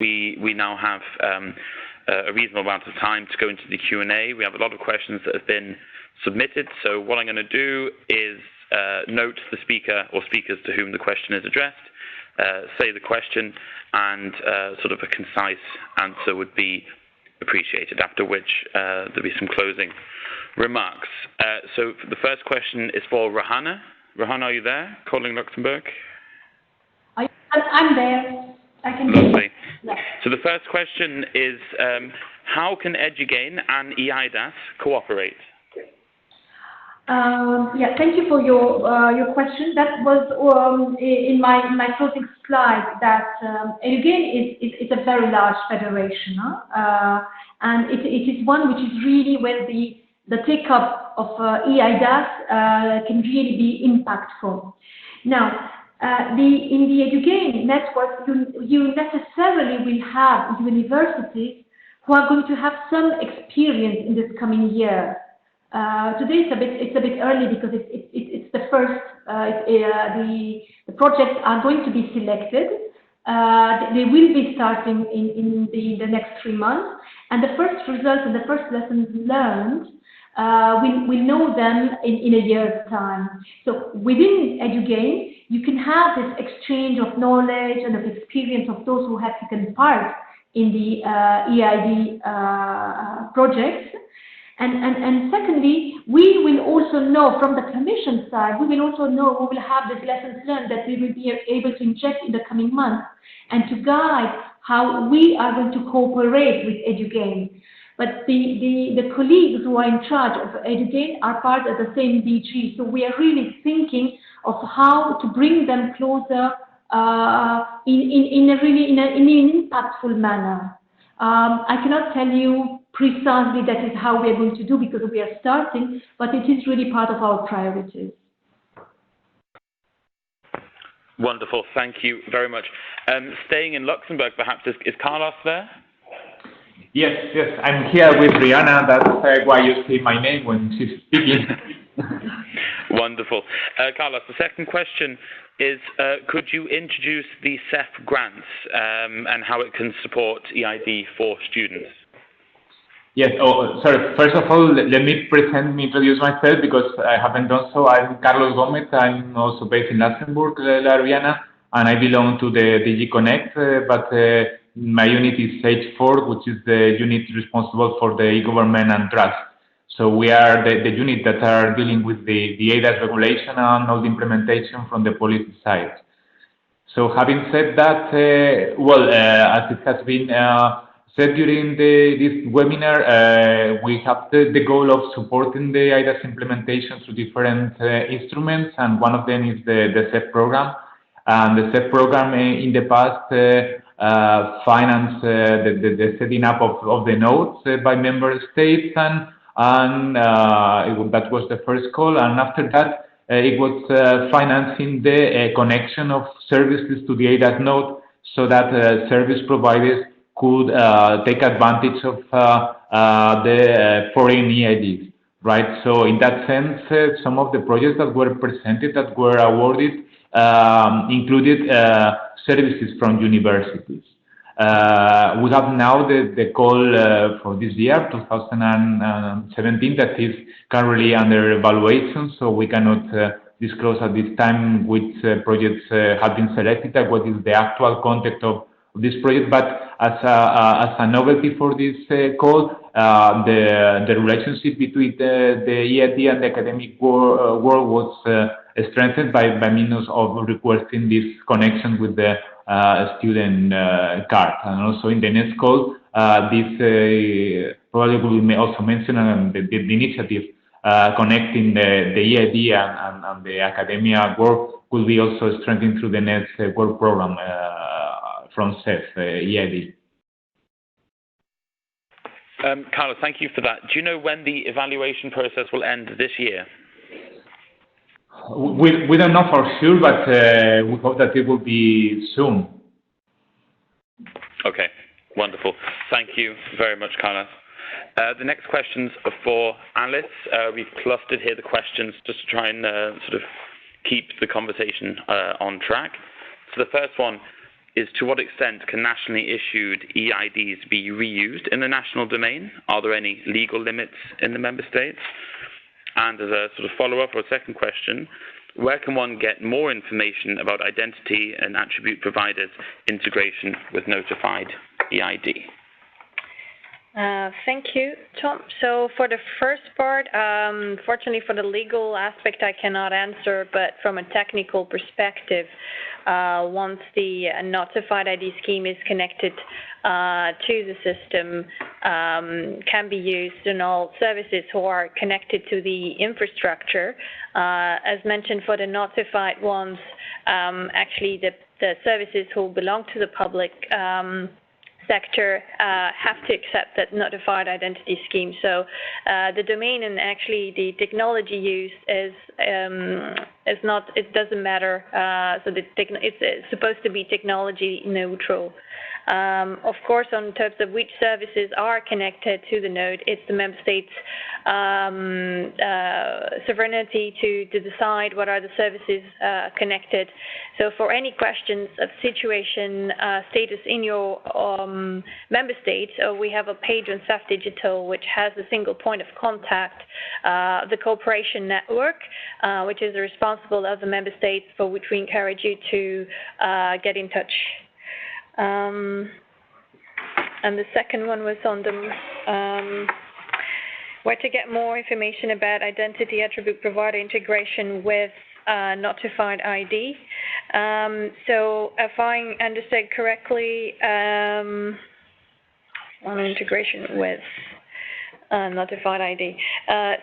we now have a reasonable amount of time to go into the Q&A. We have a lot of questions that have been submitted, so what I'm going to do is note the speaker or speakers to whom the question is addressed, say the question, and sort of a concise answer would be appreciated, after which there'll be some closing remarks. So the first question is for Rahana. Rahana, are you there, calling Luxembourg? I'm there. I can hear Lovely. you. Yeah. So the first question is, how can EDUGAIN and eIDAS cooperate? Yeah, thank you for your question. That was in my closing slide, that EDUGAIN is a very large federation, and it is one which is really where the take-up of eIDAS can really be impactful. Now, in the EDUGAIN network, you necessarily will have universities who are going to have some experience in this coming year. Today it's a bit early because it's the first. The projects are going to be selected. They will be starting in the next 3 months, and the first results and the first lessons learned, we'll know them in a year's time. So within EDUGAIN, you can have this exchange of knowledge and of experience of those who have taken part in the eID projects. And secondly, we will also know from the Commission side, we will have these lessons learned that we will be able to inject in the coming months and to guide how we are going to cooperate with EDUGAIN. But the colleagues who are in charge of EDUGAIN are part of the same DG, so we are really thinking of how to bring them closer in an impactful manner. I cannot tell you precisely that is how we are going to do, because we are starting, but it is really part of our priorities. Wonderful, thank you very much. Staying in Luxembourg, perhaps, is Carlos there? Yes, I'm here with Rihanna. That's why you see my name when she's speaking. Wonderful. Carlos, the second question is, could you introduce the CEF grants and how it can support eID for students? Yes, sorry. First of all, let me introduce myself, because I haven't done so. I'm Carlos Gomez. I'm also based in Luxembourg, Rihanna, and I belong to the DG Connect, but my unit is Stage 4, which is the unit responsible for the e-government and trust. So we are the unit that are dealing with the eIDAS regulation and all the implementation from the policy side. So having said that, as it has been said during this webinar, we have the goal of supporting the eIDAS implementation through different instruments, and one of them is the CEF program. And the CEF program in the past financed the setting up of the nodes by member states, and that was the first call. And after that, it was financing the connection of services to the eIDAS node, so that service providers could take advantage of the foreign eIDs, right? So in that sense, some of the projects that were presented, that were awarded, included services from universities. We have now the call for this year, 2017, that is currently under evaluation, so we cannot disclose at this time which projects have been selected and what is the actual context of this project. But as a novelty for this call, the relationship between the eID and the academic world was strengthened by means of requesting this connection with the student card. And also in the next call, this probably we may also mention the initiative connecting the eID and the academia world will be also strengthened through the next work program from CEF, eID. Carlos, thank you for that. Do you know when the evaluation process will end this year? We don't know for sure, but we hope that it will be soon. Okay, wonderful. Thank you very much, Carlos. The next questions are for Alice. We've clustered here the questions just to try and sort of keep the conversation on track. So the first one is to what extent can nationally issued eIDs be reused in the national domain? Are there any legal limits in the member states? And as a sort of follow-up or a second question, where can one get more information about identity and attribute providers' integration with notified eID? Thank you, Tom. So for the first part, fortunately for the legal aspect, I cannot answer, but from a technical perspective, once the notified ID scheme is connected to the system, can be used in all services who are connected to the infrastructure. As mentioned, for the notified ones, actually the services who belong to the public sector have to accept that notified identity scheme. So the domain and actually the technology used is not, it doesn't matter. So it's supposed to be technology neutral. Of course, on terms of which services are connected to the node, it's the member states' sovereignty to decide what are the services connected. So for any questions of situation status in your member state, we have a page on CEF Digital which has a single point of contact, the cooperation network, which is responsible of the member states, for which we encourage you to get in touch. And the second one was on the where to get more information about identity attribute provider integration with notified ID. So if I understand correctly, on integration with notified ID.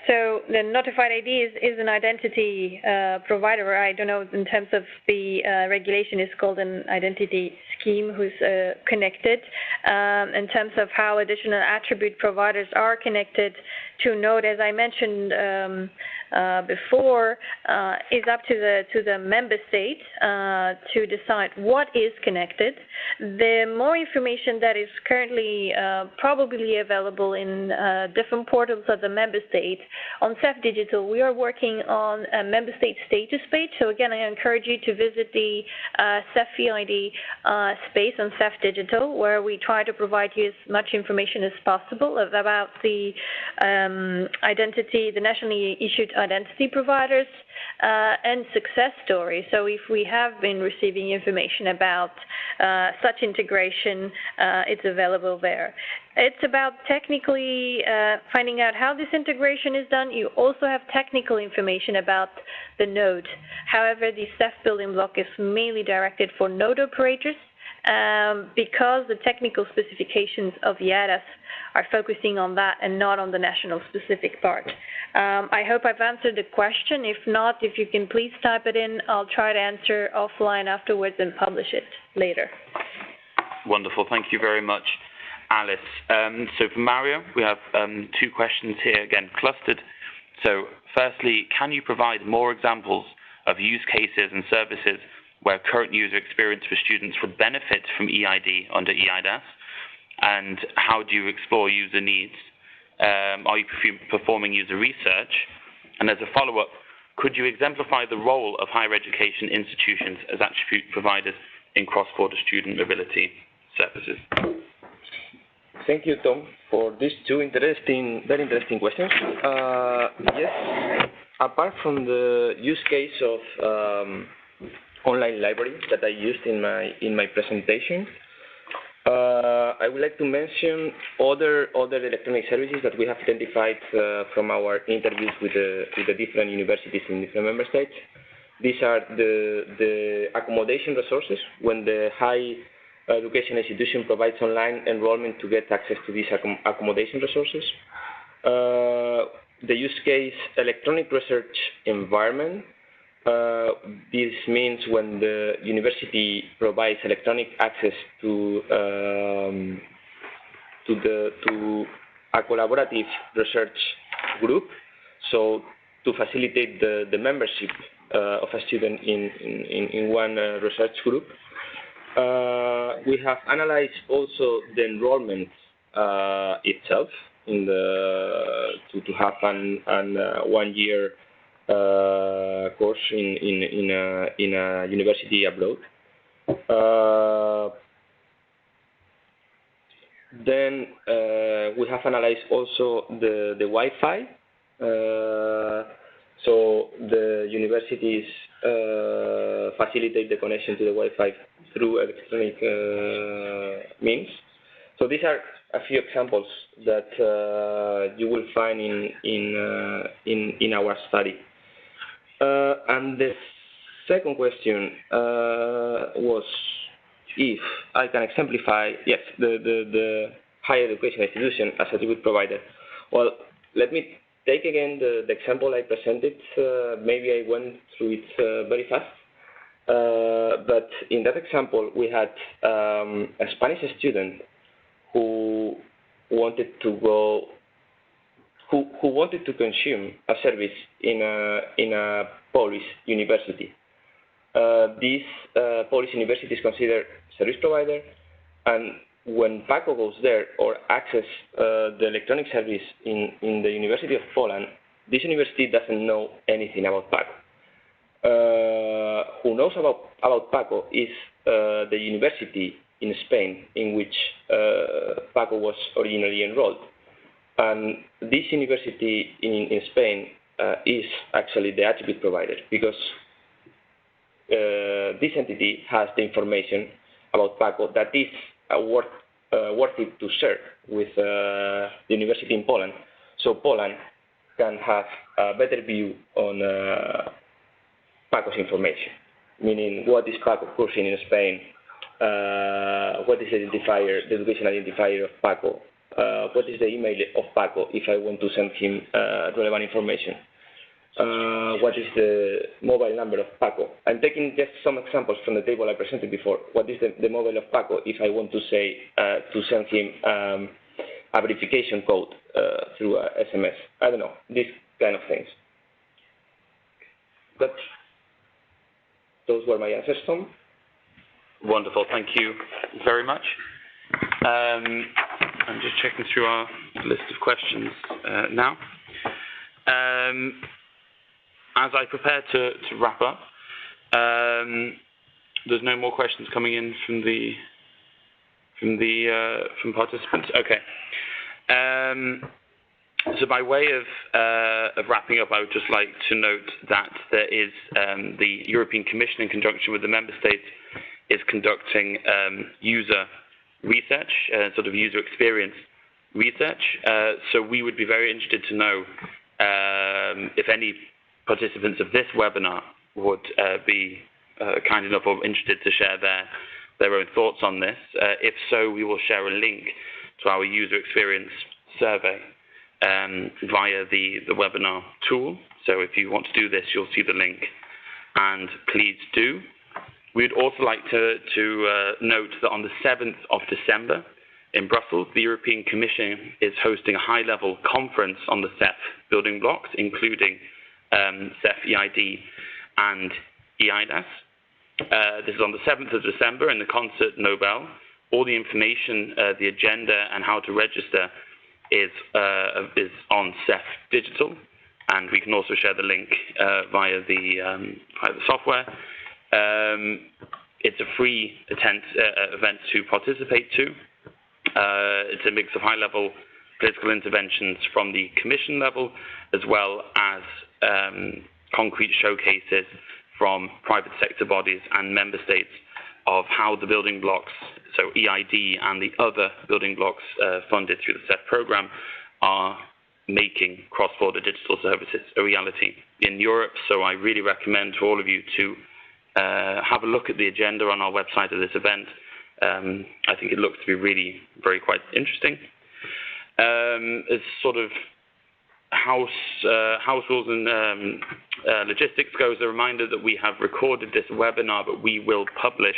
So the notified ID is an identity provider. I don't know, in terms of the regulation, is called an identity scheme who's connected. In terms of how additional attribute providers are connected to node, as I mentioned before, is up to the member state to decide what is connected. The more information that is currently probably available in different portals of the member state. On CEF Digital, we are working on a member state status page. So again, I encourage you to visit the CEF eID space on CEF Digital, where we try to provide you as much information as possible about the identity, the nationally issued identity providers, and success stories. So if we have been receiving information about such integration, it's available there. It's about technically finding out how this integration is done. You also have technical information about the node. However, the CEF building block is mainly directed for node operators because the technical specifications of eIDAS are focusing on that and not on the national specific part. I hope I've answered the question. If not, if you can please type it in, I'll try to answer offline afterwards and publish it later. Wonderful. Thank you very much, Alice. So for Mario, we have two questions here, again, clustered. So firstly, can you provide more examples of use cases and services where current user experience for students would benefit from eID under eIDAS? And how do you explore user needs? Are you performing user research? And as a follow-up, could you exemplify the role of higher education institutions as attribute providers in cross-border student mobility services? Thank you, Tom, for these two very interesting questions. Yes, apart from the use case of online library that I used in my presentation, I would like to mention other electronic services that we have identified from our interviews with the different universities in different member states. These are the accommodation resources when the high education institution provides online enrollment to get access to these accommodation resources. The use case electronic research environment. This means when the university provides electronic access to a collaborative research group, so to facilitate the membership of a student in one research group. We have analyzed also the enrollment itself in to have an 1 year course in a university abroad. Then we have analyzed also the Wi-Fi. So the universities facilitate the connection to the Wi-Fi through electronic means. So these are a few examples that you will find in our study. And the second question was if I can exemplify, yes, the higher education institution as a tribute provider. Well, let me take again the example I presented. Maybe I went through it very fast. But in that example, we had a Spanish student who wanted to go, who wanted to consume a service in a Polish university. This Polish university is considered service provider, and when Paco goes there or access the electronic service in the University of Poland, this university doesn't know anything about Paco. Who knows about Paco is the university in Spain in which Paco was originally enrolled. And this university in Spain is actually the attribute provider, because this entity has the information about Paco that is worth it to share with the university in Poland, so Poland can have a better view on Paco's information, meaning what is Paco coursing in Spain, what is the identifier, the education identifier of Paco, what is the email of Paco if I want to send him relevant information. What is the mobile number of Paco? I'm taking just some examples from the table I presented before. What is the mobile of Paco if I want to say to send him a verification code through a SMS? I don't know, these kind of things. But those were my answers, Tom. Wonderful, thank you very much. I'm just checking through our list of questions now. As I prepare to wrap up, there's no more questions coming in from participants. Okay. So by way of wrapping up, I would just like to note that there is the European Commission, in conjunction with the member states, is conducting user research, sort of user experience research. So we would be very interested to know if any participants of this webinar would be kind enough or interested to share their own thoughts on this. If so, we will share a link to our user experience survey via the webinar tool. So if you want to do this, you'll see the link, and please do. We'd also like to note that on the 7th of December in Brussels, the European Commission is hosting a high-level conference on the CEF building blocks, including CEF eID and eIDAS. This is on the 7th of December in the Concert Nobel. All the information, the agenda, and how to register is on CEF Digital, and we can also share the link via the software. It's a free event to participate to. It's a mix of high-level political interventions from the Commission level, as well as concrete showcases from private sector bodies and member states of how the building blocks, so eID and the other building blocks funded through the CEF program, are making cross-border digital services a reality in Europe. So I really recommend to all of you to have a look at the agenda on our website of this event. I think it looks to be really quite interesting. As sort of house rules and logistics goes, a reminder that we have recorded this webinar, but we will publish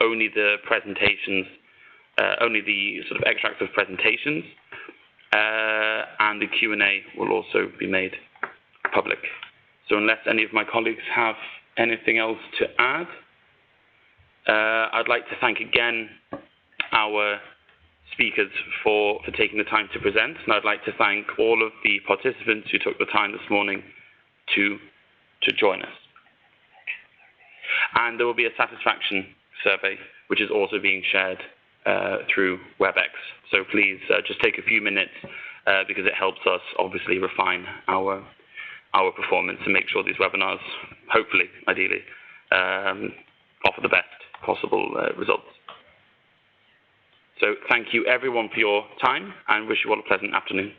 only the presentations, only the sort of extracts of presentations, and the Q&A will also be made public. So unless any of my colleagues have anything else to add, I'd like to thank again our speakers for taking the time to present, and I'd like to thank all of the participants who took the time this morning to join us. And there will be a satisfaction survey, which is also being shared through WebEx. So please just take a few minutes because it helps us obviously refine our performance and make sure these webinars, hopefully, ideally, offer the best possible results. So thank you everyone for your time and wish you all a pleasant afternoon.